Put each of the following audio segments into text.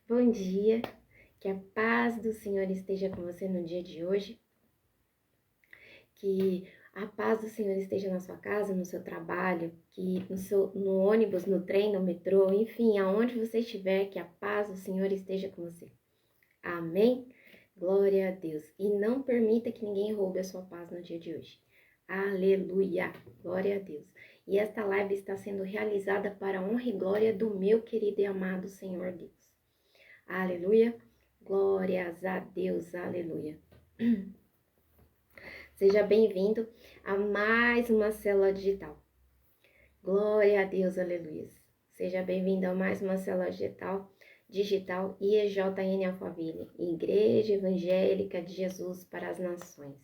Bom dia, que a paz do Senhor esteja com você no dia de hoje, que a paz do Senhor esteja na sua casa, no seu trabalho, que no ônibus, no trem, no metrô, enfim, aonde você estiver, que a paz do Senhor esteja com você. Amém? Glória a Deus. E não permita que ninguém roube a sua paz no dia de hoje. Aleluia! Glória a Deus. E esta live está sendo realizada para a honra e glória do meu querido e amado Senhor Deus. Aleluia! Glórias a Deus, aleluia. Seja bem-vindo a mais uma célula digital. Glória a Deus, aleluia. Seja bem-vindo a mais uma célula digital IEJN Alphaville, Igreja Evangélica de Jesus para as Nações.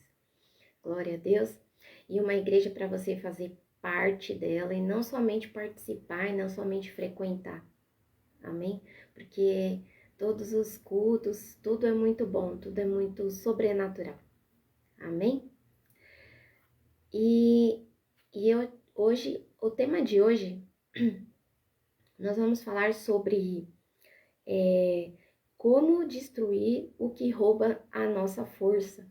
Glória a Deus. E uma igreja para você fazer parte dela e não somente participar e não somente frequentar. Amém? Porque todos os cultos, tudo é muito bom, tudo é muito sobrenatural. Amém? Hoje, o tema de hoje, nós vamos falar sobre como destruir o que rouba a nossa força.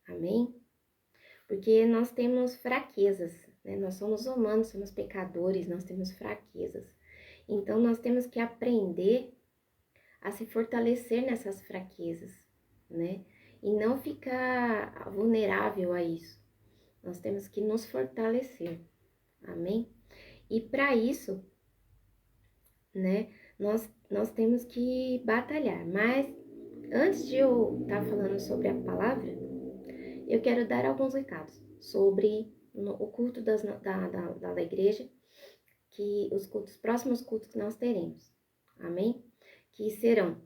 Amém? Porque nós temos fraquezas, né? Nós somos humanos, somos pecadores, nós temos fraquezas. Então, nós temos que aprender a se fortalecer nessas fraquezas, né? E não ficar vulnerável a isso. Nós temos que nos fortalecer, amém? E para isso, né, nós temos que batalhar. Mas antes de eu estar falando sobre a palavra, eu quero dar alguns recados sobre o culto da igreja, que os próximos cultos que nós teremos, amém? Que serão,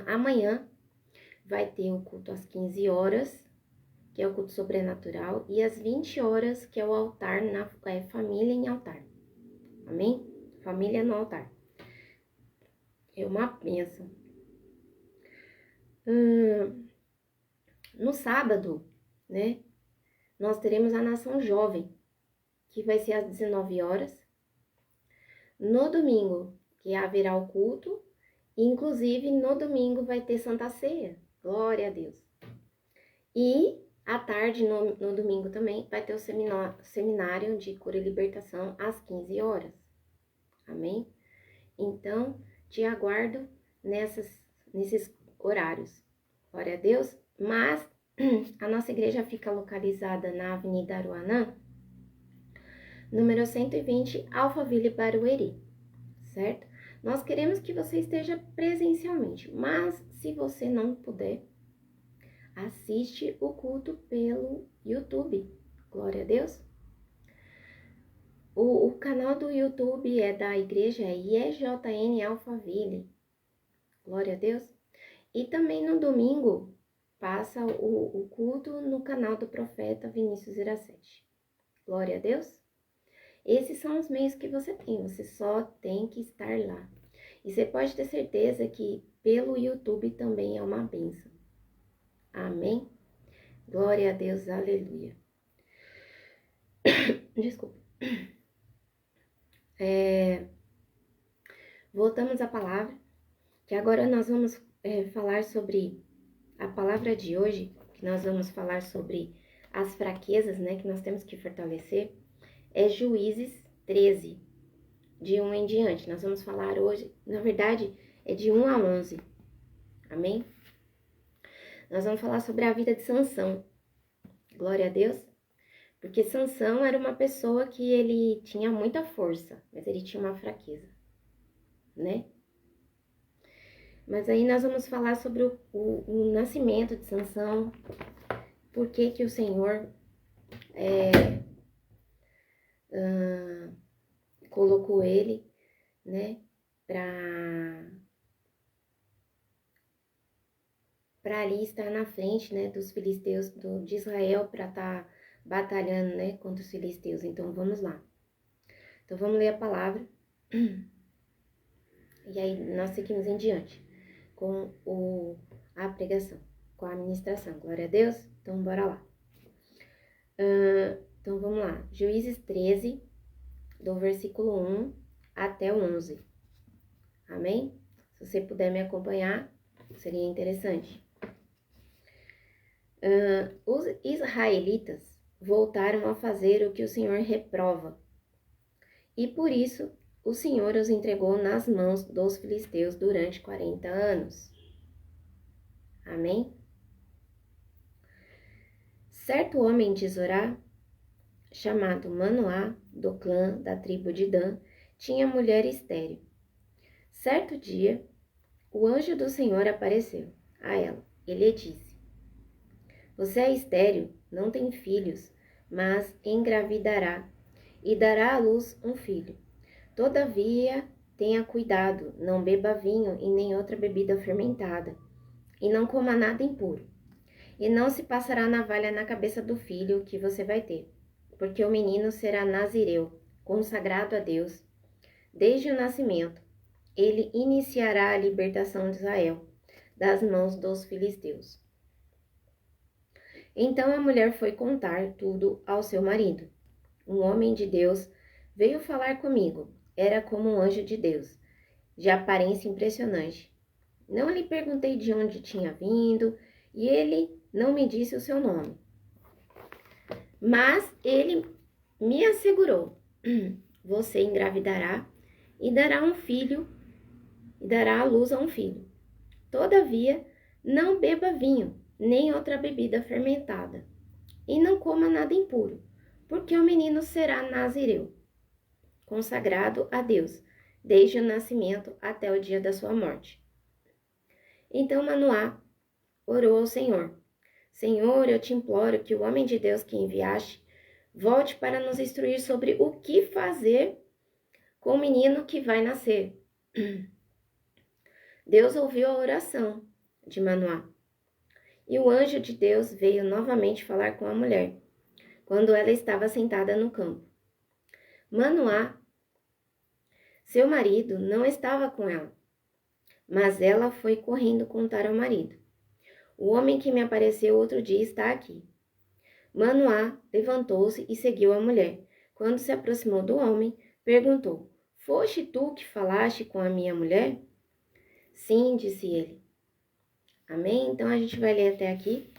amanhã vai ter o culto às 15 horas, que é o culto sobrenatural, e às 20 horas, que é o altar, família em altar, amém? Família no altar. É uma bênção. No sábado, né, nós teremos a Nação Jovem, que vai ser às 19 horas. No domingo, que haverá o culto, e inclusive no domingo vai ter Santa Ceia. Glória a Deus. E à tarde, no domingo também, vai ter o seminário de cura e libertação às 15 horas. Amém? Então, te aguardo nesses horários. Glória a Deus. Mas a nossa igreja fica localizada na Avenida Aruanã, número 120, Alphaville, Barueri, certo? Nós queremos que você esteja presencialmente, mas se você não puder, assiste o culto pelo YouTube. Glória a Deus. O canal do YouTube é da igreja IEJN Alphaville. Glória a Deus. E também no domingo passa o culto no canal do profeta Vinícius Iracete. Glória a Deus. Esses são os meios que você tem, você só tem que estar lá. E você pode ter certeza que pelo YouTube também é uma bênção. Amém? Glória a Deus, aleluia. Desculpa. Voltamos à palavra, que agora nós vamos falar sobre a palavra de hoje, que nós vamos falar sobre as fraquezas, né, que nós temos que fortalecer, é Juízes 13, de 1 em diante. Nós vamos falar hoje, na verdade, é de 1 a 11, amém? Nós vamos falar sobre a vida de Sansão, glória a Deus, porque Sansão era uma pessoa que ele tinha muita força, mas ele tinha uma fraqueza, né? Mas aí nós vamos falar sobre o nascimento de Sansão, por que o Senhor colocou ele, né, para ali estar na frente, né, dos filisteus, de Israel, para estar batalhando, né, contra os filisteus. Então, vamos lá. Então, vamos ler a palavra. E aí, nós seguimos em diante com a pregação, com a ministração. Glória a Deus. Então, bora lá. Então, vamos lá. Juízes 13, do versículo 1 até o 11. Amém? Se você puder me acompanhar, seria interessante. Os israelitas voltaram a fazer o que o Senhor reprova. E por isso, o Senhor os entregou nas mãos dos filisteus durante 40 anos. Amém? Certo homem de Zorá, chamado Manoá, do clã da tribo de Dan, tinha mulher estéril. Certo dia, o anjo do Senhor apareceu a ela e lhe disse: Você é estéril, não tem filhos, mas engravidará e dará à luz um filho. Todavia, tenha cuidado, não beba vinho e nem outra bebida fermentada, e não coma nada impuro. E não se passará navalha na cabeça do filho que você vai ter, porque o menino será nazireu, consagrado a Deus. Desde o nascimento, ele iniciará a libertação de Israel das mãos dos filisteus. Então a mulher foi contar tudo ao seu marido. Um homem de Deus veio falar comigo. Era como um anjo de Deus, de aparência impressionante. Não lhe perguntei de onde tinha vindo, e ele não me disse o seu nome. Mas ele me assegurou: Você engravidará e dará à luz a um filho. Todavia, não beba vinho, nem outra bebida fermentada, e não coma nada impuro, porque o menino será nazireu, consagrado a Deus, desde o nascimento até o dia da sua morte. Então Manoá orou ao Senhor: Senhor, eu te imploro que o homem de Deus que enviaste volte para nos instruir sobre o que fazer com o menino que vai nascer. Deus ouviu a oração de Manoá. E o anjo de Deus veio novamente falar com a mulher, quando ela estava sentada no campo. Manoá, seu marido, não estava com ela, mas ela foi correndo contar ao marido: O homem que me apareceu outro dia está aqui. Manoá levantou-se e seguiu a mulher. Quando se aproximou do homem, perguntou: Foste tu que falaste com a minha mulher? Sim, disse ele. Amém? Então a gente vai ler até aqui.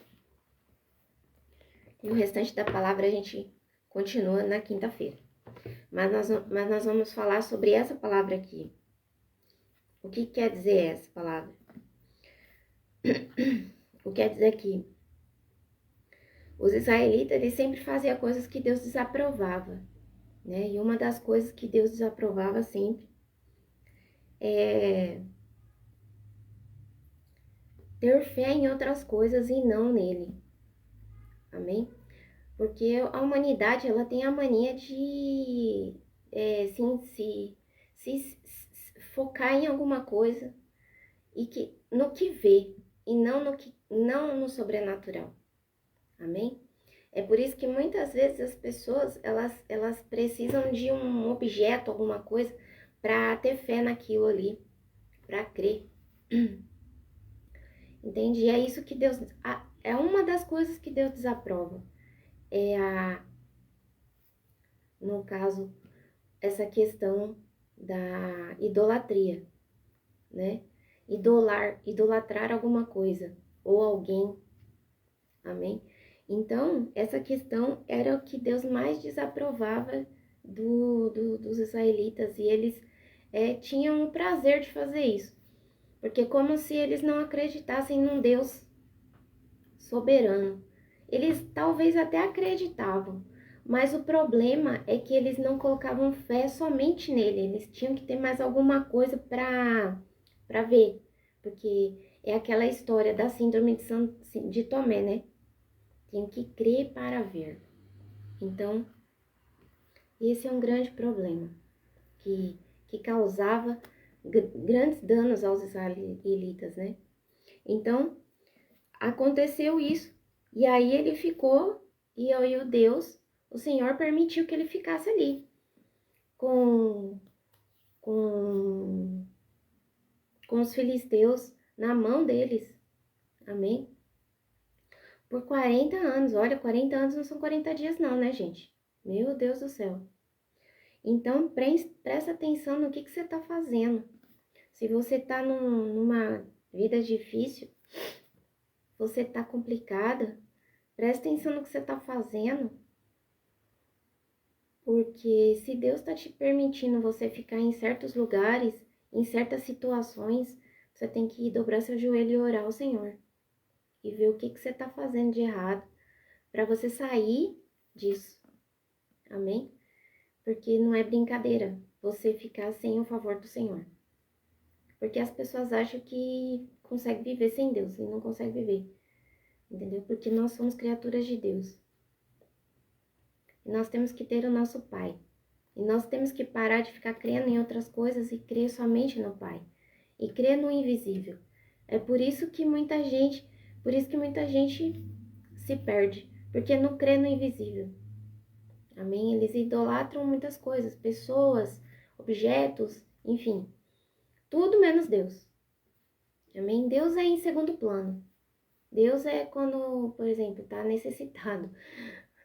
E o restante da palavra a gente continua na quinta-feira. Mas nós vamos falar sobre essa palavra aqui. O que quer dizer essa palavra? O que quer dizer que os israelitas, eles sempre faziam coisas que Deus desaprovava, né? E uma das coisas que Deus desaprovava sempre é ter fé em outras coisas e não nele. Amém? Porque a humanidade, ela tem a mania de se focar em alguma coisa e no que vê e não no sobrenatural. Amém? É por isso que muitas vezes as pessoas, elas precisam de um objeto, alguma coisa, para ter fé naquilo ali, para crer. Entende? E é isso que Deus... É uma das coisas que Deus desaprova. No caso, essa questão da idolatria, né? Idolatrar alguma coisa ou alguém. Amém? Então, essa questão era o que Deus mais desaprovava dos israelitas, e eles tinham o prazer de fazer isso, porque como se eles não acreditassem num Deus soberano. Eles talvez até acreditavam, mas o problema é que eles não colocavam fé somente nele, eles tinham que ter mais alguma coisa para ver, porque é aquela história da síndrome de Tomé, né? Tem que crer para ver. Então, esse é um grande problema, que causava grandes danos aos israelitas, né? Então, aconteceu isso, e aí ele ficou, e aí o Senhor permitiu que ele ficasse ali, com os filisteus na mão deles. Amém? Por 40 anos. Olha, 40 anos não são 40 dias não, né, gente? Meu Deus do céu. Então, presta atenção no que você está fazendo. Se você tá numa vida difícil, você tá complicada, presta atenção no que você tá fazendo. Porque se Deus está te permitindo você ficar em certos lugares, em certas situações, você tem que dobrar seu joelho e orar ao Senhor. E ver o que você está fazendo de errado, para você sair disso. Amém? Porque não é brincadeira você ficar sem o favor do Senhor. Porque as pessoas acham que consegue viver sem Deus e não consegue viver. Entendeu? Porque nós somos criaturas de Deus. E nós temos que ter o nosso Pai. E nós temos que parar de ficar crendo em outras coisas e crer somente no Pai. E crer no invisível. É por isso que muita gente se perde. Porque não crê no invisível. Amém? Eles idolatram muitas coisas, pessoas, objetos, enfim. Tudo menos Deus. Amém? Deus é em segundo plano. Deus é quando, por exemplo, tá necessitado.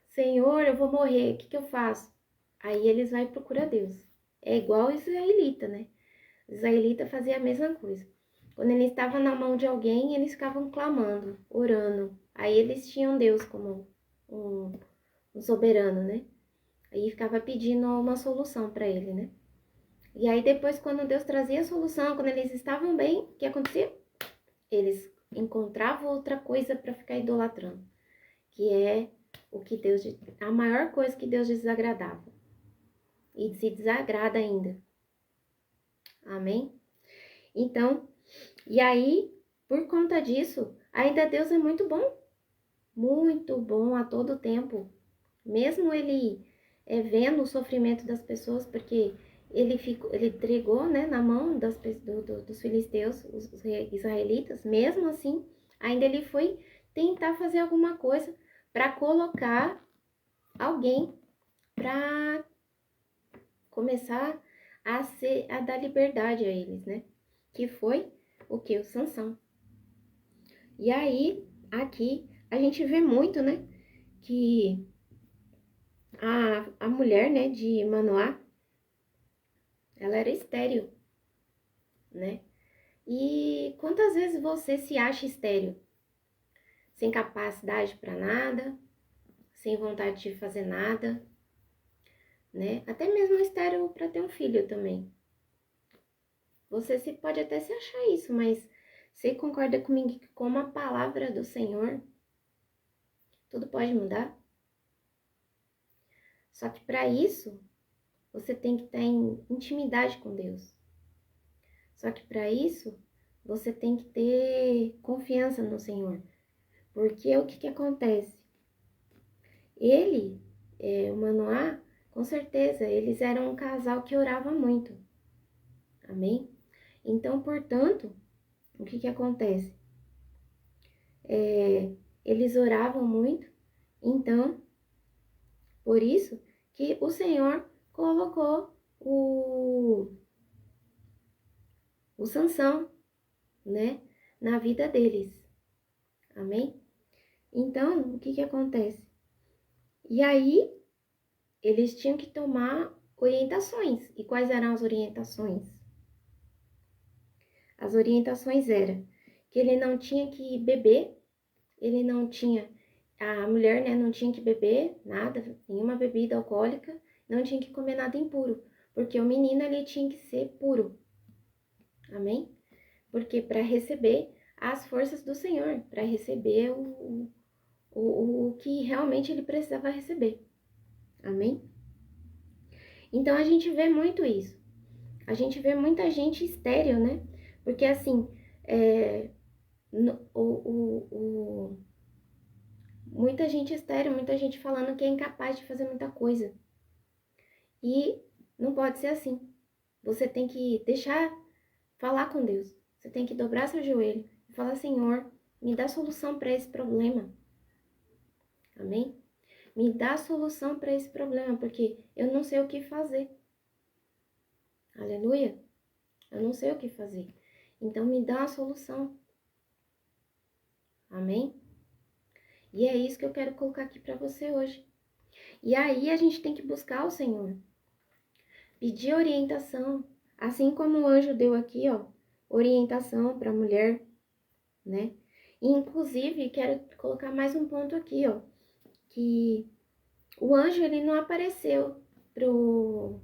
Senhor, eu vou morrer, o que eu faço? Aí eles vão procurar Deus. É igual o israelita, né? O israelita fazia a mesma coisa. Quando eles estavam na mão de alguém, eles ficavam clamando, orando. Aí eles tinham Deus como um soberano, né? Aí ficava pedindo uma solução para ele, né? E aí depois, quando Deus trazia a solução, quando eles estavam bem, o que acontecia? Eles encontravam outra coisa para ficar idolatrando, que é o que Deus, a maior coisa que Deus desagradava. E se desagrada ainda. Amém? Então, e aí, por conta disso, ainda Deus é muito bom a todo tempo. Mesmo ele vendo o sofrimento das pessoas, porque ele entregou, né, na mão dos filisteus, os israelitas, mesmo assim, ainda ele foi tentar fazer alguma coisa para colocar alguém para começar a dar liberdade a eles, né? Que foi o que? O Sansão. E aí, aqui, a gente vê muito, né, que a mulher, né, de Manoá, ela era estéril, né? E quantas vezes você se acha estéril? Sem capacidade para nada, sem vontade de fazer nada, né? Até mesmo estéril para ter um filho também. Você pode até se achar isso, mas você concorda comigo que com a palavra do Senhor, tudo pode mudar? Só que para isso, você tem que estar em intimidade com Deus. Só que para isso, você tem que ter confiança no Senhor. Porque o que acontece? Ele, o Manoá, com certeza, eles eram um casal que orava muito. Amém? Então, portanto, o que acontece? Eles oravam muito, então, por isso que o Senhor colocou o Sansão, né, na vida deles. Amém? Então, o que acontece? E aí, eles tinham que tomar orientações. E quais eram as orientações? As orientações eram que ele não tinha que beber, a mulher, né, não tinha que beber nada, nenhuma bebida alcoólica, não tinha que comer nada impuro, porque o menino ele tinha que ser puro. Amém? Porque para receber as forças do Senhor, para receber o que realmente ele precisava receber. Amém? Então a gente vê muito isso. A gente vê muita gente estéril, né? Porque assim, muita gente estéril, muita gente falando que é incapaz de fazer muita coisa. E não pode ser assim. Você tem que deixar falar com Deus. Você tem que dobrar seu joelho e falar: Senhor, me dá solução para esse problema. Amém? Me dá solução para esse problema, porque eu não sei o que fazer. Aleluia? Eu não sei o que fazer. Então me dá a solução. Amém? E é isso que eu quero colocar aqui para você hoje. E aí a gente tem que buscar o Senhor. Pedir orientação. Assim como o anjo deu aqui, ó. orientação para a mulher, né? E, inclusive, quero colocar mais um ponto aqui, ó, que o anjo, ele não apareceu pro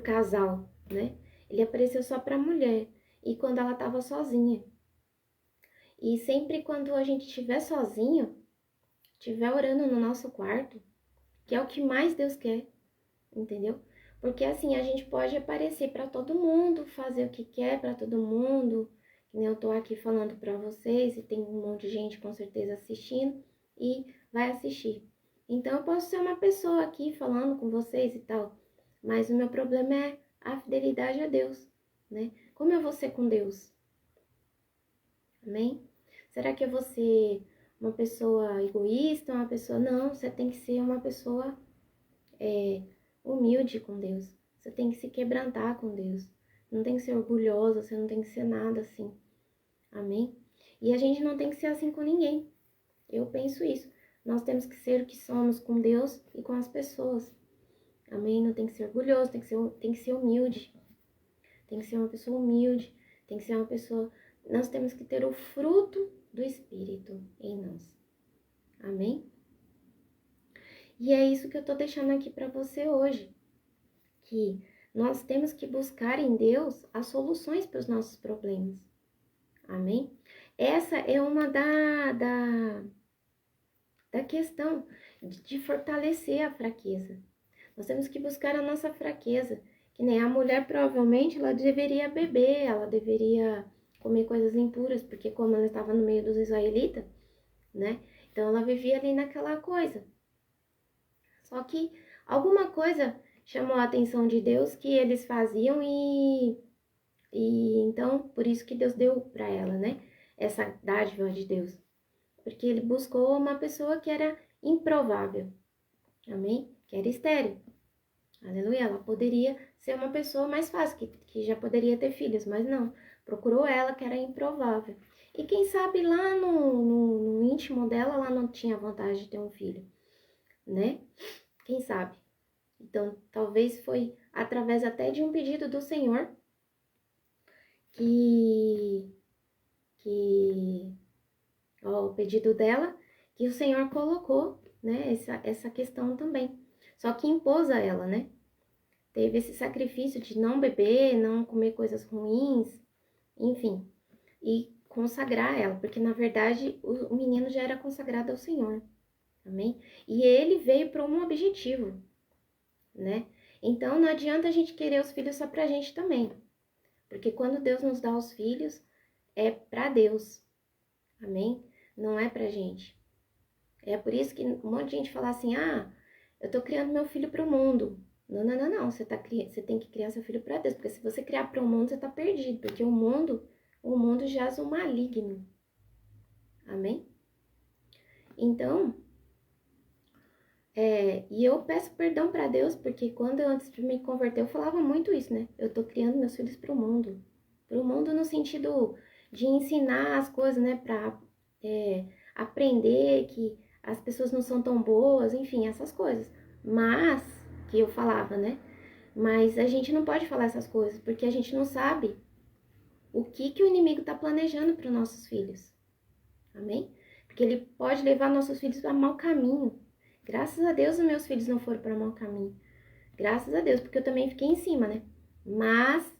casal, né? Ele apareceu só para a mulher, e quando ela estava sozinha. E sempre quando a gente estiver sozinho, estiver orando no nosso quarto, que é o que mais Deus quer, entendeu? Porque assim, a gente pode aparecer para todo mundo, fazer o que quer para todo mundo, que nem eu tô aqui falando para vocês, e tem um monte de gente com certeza assistindo, e vai assistir. Então eu posso ser uma pessoa aqui falando com vocês e tal, mas o meu problema é a fidelidade a Deus, né? Como eu vou ser com Deus? Amém? Será que eu vou ser uma pessoa egoísta, uma pessoa... Não, você tem que ser uma pessoa humilde com Deus. Você tem que se quebrantar com Deus. Não tem que ser orgulhosa, você não tem que ser nada assim. Amém? E a gente não tem que ser assim com ninguém. Eu penso isso. Nós temos que ser o que somos com Deus e com as pessoas. Amém? Não tem que ser orgulhoso, tem que ser humilde. Tem que ser uma pessoa humilde, tem que ser uma pessoa... Nós temos que ter o fruto do Espírito em nós. Amém? E é isso que eu tô deixando aqui para você hoje. Que nós temos que buscar em Deus as soluções para os nossos problemas. Amém? Essa é uma da questão de fortalecer a fraqueza. Nós temos que buscar a nossa fraqueza. Que nem a mulher, provavelmente, ela deveria beber, ela deveria comer coisas impuras, porque como ela estava no meio dos israelitas, né? Então ela vivia ali naquela coisa. Só que alguma coisa chamou a atenção de Deus que eles faziam e então por isso que Deus deu para ela, né? Essa dádiva de Deus. Porque ele buscou uma pessoa que era improvável. Amém? Que era estéril. Aleluia. Ela poderia ser uma pessoa mais fácil, que já poderia ter filhos, mas não. Procurou ela, que era improvável. E quem sabe lá no íntimo dela, ela não tinha vontade de ter um filho, né? Quem sabe? Então, talvez foi através até de um pedido do Senhor ó, o pedido dela, que o Senhor colocou, né, essa questão também. Só que impôs a ela, né? Teve esse sacrifício de não beber, não comer coisas ruins, enfim, e consagrar ela, porque na verdade o menino já era consagrado ao Senhor, amém? E ele veio para um objetivo, né? Então não adianta a gente querer os filhos só pra gente também, porque quando Deus nos dá os filhos, é pra Deus, amém? Não é pra gente. É por isso que um monte de gente fala assim, eu tô criando meu filho pro mundo. Não, não, não, não. Você tem que criar seu filho para Deus, porque se você criar para o mundo, você tá perdido, porque o mundo jaz o maligno. Amém? Então, e eu peço perdão para Deus, porque quando antes de me converter, eu falava muito isso, né? Eu tô criando meus filhos pro mundo. Pro mundo no sentido de ensinar as coisas, né? Pra aprender que as pessoas não são tão boas, enfim, essas coisas. Mas, que eu falava, né? Mas a gente não pode falar essas coisas, porque a gente não sabe o que o inimigo está planejando para os nossos filhos. Amém? Porque ele pode levar nossos filhos para mau caminho. Graças a Deus os meus filhos não foram para mau caminho. Graças a Deus, porque eu também fiquei em cima, né? Mas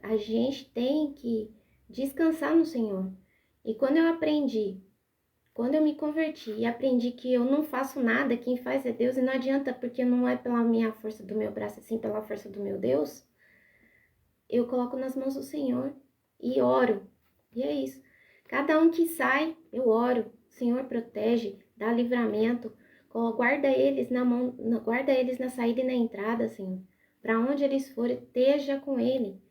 a gente tem que descansar no Senhor. E quando eu me converti e aprendi que eu não faço nada, quem faz é Deus, e não adianta, porque não é pela minha força do meu braço, assim, pela força do meu Deus, eu coloco nas mãos do Senhor e oro. E é isso. Cada um que sai, eu oro. O Senhor protege, dá livramento, guarda eles guarda eles na saída e na entrada, Senhor. Para onde eles forem, esteja com ele.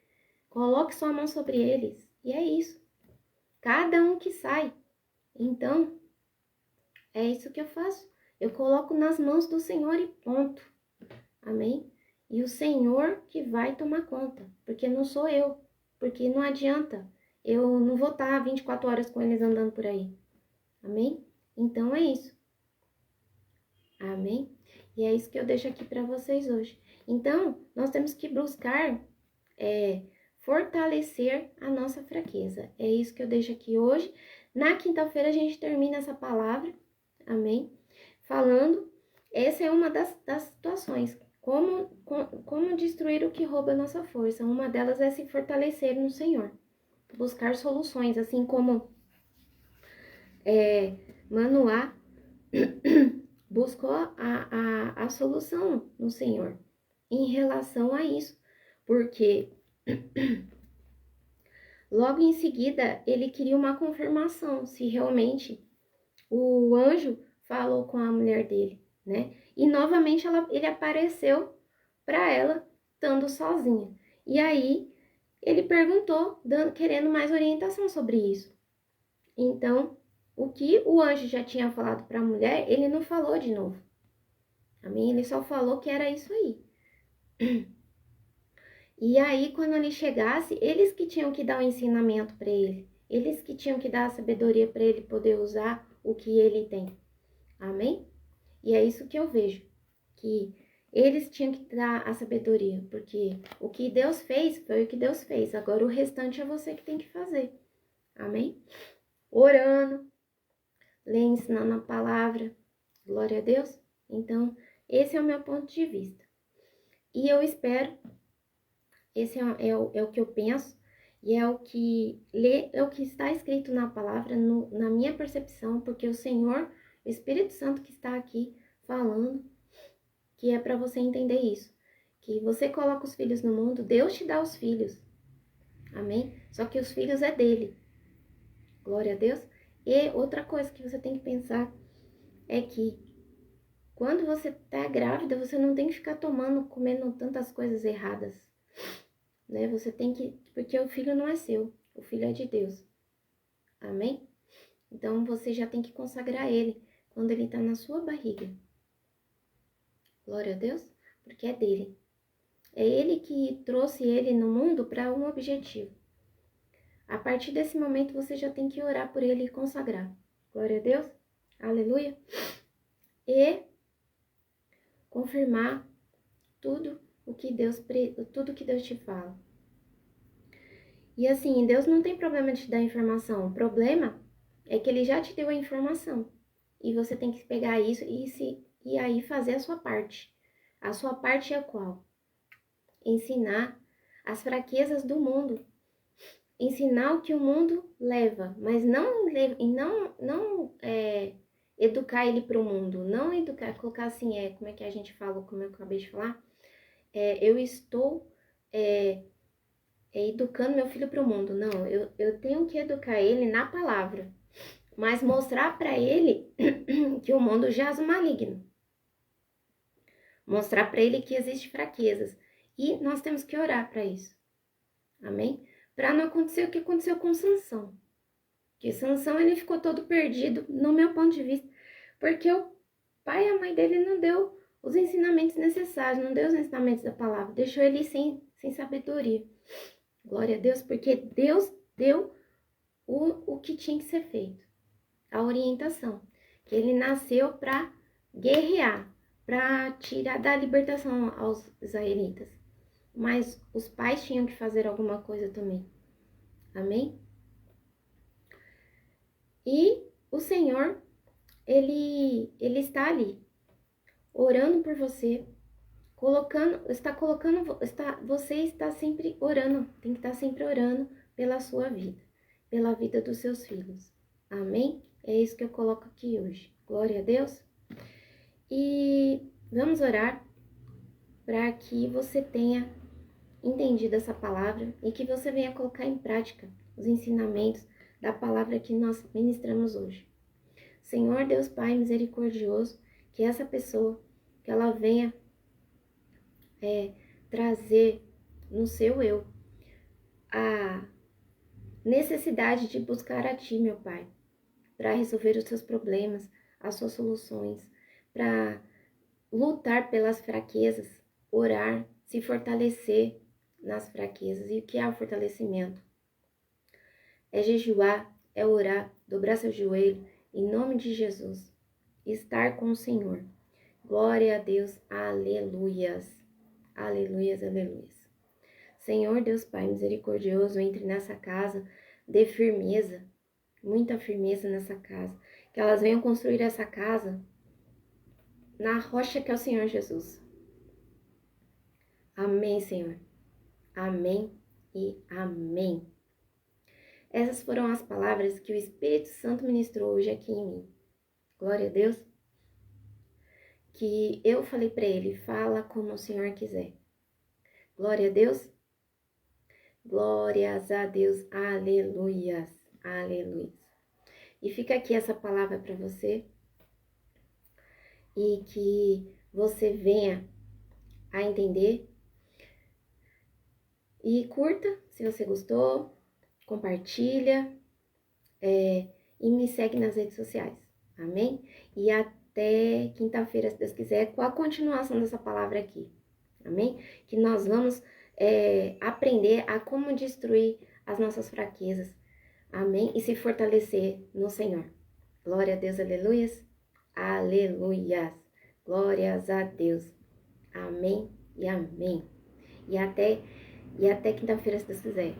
Coloque sua mão sobre eles. E é isso. Cada um que sai. Então, é isso que eu faço. Eu coloco nas mãos do Senhor e ponto. Amém? E o Senhor que vai tomar conta, porque não sou eu, porque não adianta, eu não vou estar 24 horas com eles andando por aí, amém? Então é isso, amém? E é isso que eu deixo aqui para vocês hoje. Então, nós temos que buscar fortalecer a nossa fraqueza. É isso que eu deixo aqui hoje. Na quinta-feira a gente termina essa palavra, amém? Falando, essa é uma das situações. Como destruir o que rouba a nossa força. Uma delas é se fortalecer no Senhor. Buscar soluções, assim como Manoá buscou a solução no Senhor em relação a isso. Porque logo em seguida ele queria uma confirmação se realmente o anjo falou com a mulher dele, né? E novamente ele apareceu para ela, estando sozinha. E aí ele perguntou, querendo mais orientação sobre isso. Então, o que o anjo já tinha falado para a mulher, ele não falou de novo. Amém? Ele só falou que era isso aí. E aí, quando ele chegasse, eles que tinham que dar o ensinamento para ele. Eles que tinham que dar a sabedoria para ele poder usar o que ele tem. Amém? E é isso que eu vejo. Que eles tinham que dar a sabedoria. Porque o que Deus fez, foi o que Deus fez. Agora o restante é você que tem que fazer. Amém? Orando, lendo, ensinando a palavra. Glória a Deus. Então, esse é o meu ponto de vista. E eu espero, esse é o que eu penso, e é o que está escrito na palavra, na minha percepção, porque o Senhor, o Espírito Santo que está aqui falando, que é para você entender isso. Que você coloca os filhos no mundo, Deus te dá os filhos. Amém? Só que os filhos é dele. Glória a Deus. E outra coisa que você tem que pensar é que quando você tá grávida, você não tem que ficar comendo tantas coisas erradas, né? Você tem que, porque o filho não é seu, o filho é de Deus. Amém? Então você já tem que consagrar ele quando ele tá na sua barriga. Glória a Deus, porque é dele. É ele que trouxe ele no mundo para um objetivo. A partir desse momento você já tem que orar por ele e consagrar. Glória a Deus. Aleluia. E confirmar tudo que Deus te fala. E assim, Deus não tem problema de te dar informação. O problema é que ele já te deu a informação. E você tem que pegar isso e aí fazer a sua parte. A sua parte é qual? Ensinar as fraquezas do mundo. Ensinar o que o mundo leva, mas não educar ele para o mundo. Não educar, colocar assim, como é que a gente fala, como eu acabei de falar? Eu estou educando meu filho para o mundo. Não, eu tenho que educar ele na palavra, mas mostrar para ele que o mundo jaz o maligno. Mostrar para ele que existem fraquezas. E nós temos que orar para isso. Amém? Para não acontecer o que aconteceu com Sansão. Que Sansão, ele ficou todo perdido, no meu ponto de vista, porque o pai e a mãe dele não deu os ensinamentos necessários, não deu os ensinamentos da palavra, deixou ele sem sabedoria. Glória a Deus, porque Deus deu o que tinha que ser feito, a orientação, que ele nasceu para guerrear, para tirar da libertação aos israelitas. Mas os pais tinham que fazer alguma coisa também. Amém? E o Senhor, ele está ali, orando por você, você está sempre orando, tem que estar sempre orando pela sua vida, pela vida dos seus filhos. Amém? É isso que eu coloco aqui hoje. Glória a Deus. E vamos orar para que você tenha entendido essa palavra e que você venha colocar em prática os ensinamentos da palavra que nós ministramos hoje. Senhor Deus Pai misericordioso, que essa pessoa, que ela venha trazer no seu eu a necessidade de buscar a Ti, meu Pai, para resolver os seus problemas, as suas soluções, para lutar pelas fraquezas, orar, se fortalecer nas fraquezas. E o que é o fortalecimento? É jejuar, é orar, dobrar seu joelho, em nome de Jesus, estar com o Senhor. Glória a Deus, aleluias, aleluias, aleluias. Senhor Deus Pai misericordioso, entre nessa casa, dê firmeza, muita firmeza nessa casa. Que elas venham construir essa casa na rocha que é o Senhor Jesus. Amém, Senhor. Amém e amém. Essas foram as palavras que o Espírito Santo ministrou hoje aqui em mim. Glória a Deus. Que eu falei para ele, fala como o Senhor quiser. Glória a Deus. Glórias a Deus. Aleluias. Aleluias. E fica aqui essa palavra para você. E que você venha a entender. E curta, se você gostou. Compartilha. E me segue nas redes sociais. Amém? E até quinta-feira, se Deus quiser, com a continuação dessa palavra aqui. Amém? Que nós vamos aprender a como destruir as nossas fraquezas. Amém? E se fortalecer no Senhor. Glória a Deus, aleluias. Aleluias. Glórias a Deus. Amém e amém. E até quinta-feira, se Deus quiser.